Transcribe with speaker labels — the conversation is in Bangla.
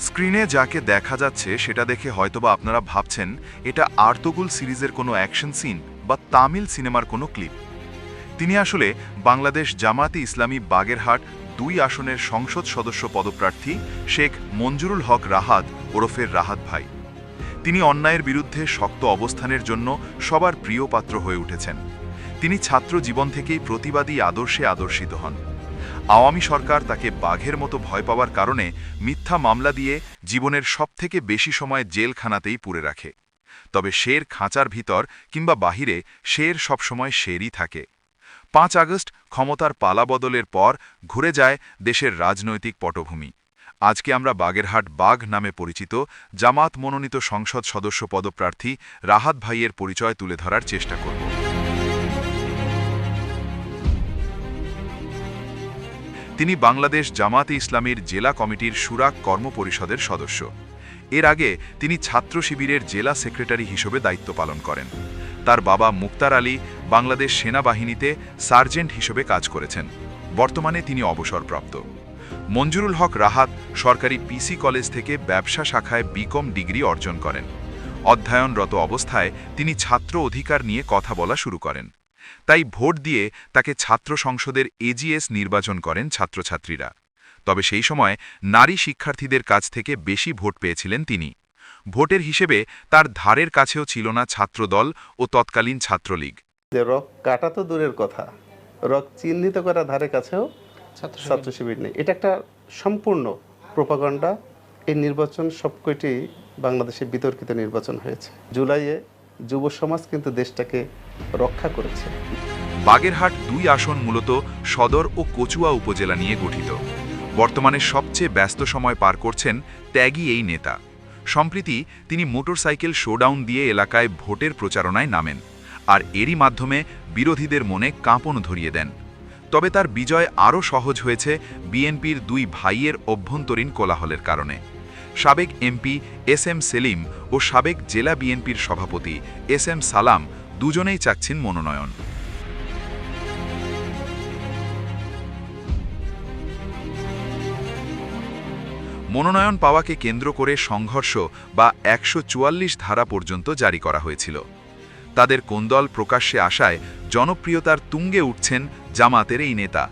Speaker 1: স্ক্রিনে যাকে দেখা যাচ্ছে সেটা দেখে হয়তোবা আপনারা ভাবছেন এটা আর্তুগুল সিরিজের কোনো অ্যাকশন সিন বা তামিল সিনেমার কোনো ক্লিপ। তিনি আসলে বাংলাদেশ জামায়াতে ইসলামী বাগেরহাট ২ আসনের সংসদ সদস্য পদপ্রার্থী শেখ মঞ্জুরুল হক রাহাত ওরফের রাহাত ভাই। তিনি অন্যায়ের বিরুদ্ধে শক্ত অবস্থানের জন্য সবার প্রিয় পাত্র হয়ে উঠেছেন। তিনি ছাত্র জীবন থেকেই প্রতিবাদী আদর্শে আদর্শিত হন। আওয়ামী সরকার তাকে বাঘের মতো ভয় পাওয়ার কারণে মিথ্যা মামলা দিয়ে জীবনের সবথেকে বেশি সময় জেলখানাতেই পুরে রাখে। তবে শের খাঁচার ভিতর কিংবা বাহিরে শের সবসময় শেরই থাকে। ৫ আগস্ট ক্ষমতার পালাবদলের পর ঘুরে যায় দেশের রাজনৈতিক পটভূমি। আজকে আমরা বাগেরহাট বাঘ নামে পরিচিত জামাত মনোনীত সংসদ সদস্য পদপ্রার্থী রাহাত ভাইয়ের পরিচয় তুলে ধরার চেষ্টা করব। তিনি বাংলাদেশ জামাতে ইসলামীর জেলা কমিটির শুরা কর্মপরিষদের সদস্য। এর আগে তিনি ছাত্র শিবিরের জেলা সেক্রেটারি হিসেবে দায়িত্ব পালন করেন। তার বাবা মুক্তার আলী বাংলাদেশ সেনাবাহিনীতে সার্জেন্ট হিসেবে কাজ করেছেন। বর্তমানে তিনি অবসরপ্রাপ্ত। মঞ্জুরুল হক রাহাত সরকারি পিসি কলেজ থেকে ব্যবসা শাখায় বিকম ডিগ্রি অর্জন করেন। অধ্যয়নরত অবস্থায় তিনি ছাত্র অধিকার নিয়ে কথা বলা শুরু করেন। তাই ভোট দিয়ে তাকে ছাত্র সংসদের এজিএস নির্বাচন করেন ছাত্রছাত্রীরা। তবে সেই সময় নারী শিক্ষার্থীদের কাছ থেকে বেশি ভোট পেয়েছিলেন তিনি। ভোটের হিসেবে তার ধারের কাছেও ছিল না ছাত্রদল ও তৎকালীন ছাত্রলীগ।
Speaker 2: রক কাটা তো দূরের কথা, রক চিহ্নিত করা ধারে কাছেও ছাত্র শিবির নেই। এটা একটা সম্পূর্ণ প্রোপাগান্ডা। এই নির্বাচন সবকটি বাংলাদেশে বিতর্কিত নির্বাচন হয়েছে। জুলাইয়ে যুব সমাজ কিন্তু দেশটাকে রক্ষা করেছে।
Speaker 1: বাগেরহাট ২ আসন মূলত সদর ও কচুয়া উপজেলা নিয়ে গঠিত। বর্তমানে সবচেয়ে ব্যস্ত সময় পার করছেন ত্যাগী এই নেতা। সম্প্রতি তিনি মোটরসাইকেল শোডাউন দিয়ে এলাকায় ভোটের প্রচারণায় নামেন, আর এরই মাধ্যমে বিরোধীদের মনে কাঁপন ধরিয়ে দেন। তবে তার বিজয় আরও সহজ হয়েছে বিএনপির ২ ভাইয়ের অভ্যন্তরীণ কোলাহলের কারণে। সাবেক এমপি এস এম সেলিম ও সাবেক জেলা বিএনপির সভাপতি এস এম সালাম দুজনেই চাচ্ছেন মনোনয়ন। মনোনয়ন পাওয়াকে কেন্দ্র করে সংঘর্ষ বা ১৪৪ ধারা পর্যন্ত জারি করা হয়েছিল। তাদের কোন্দল প্রকাশ্যে আসায় জনপ্রিয়তার তুঙ্গে উঠছেন জামাতের এই নেতা।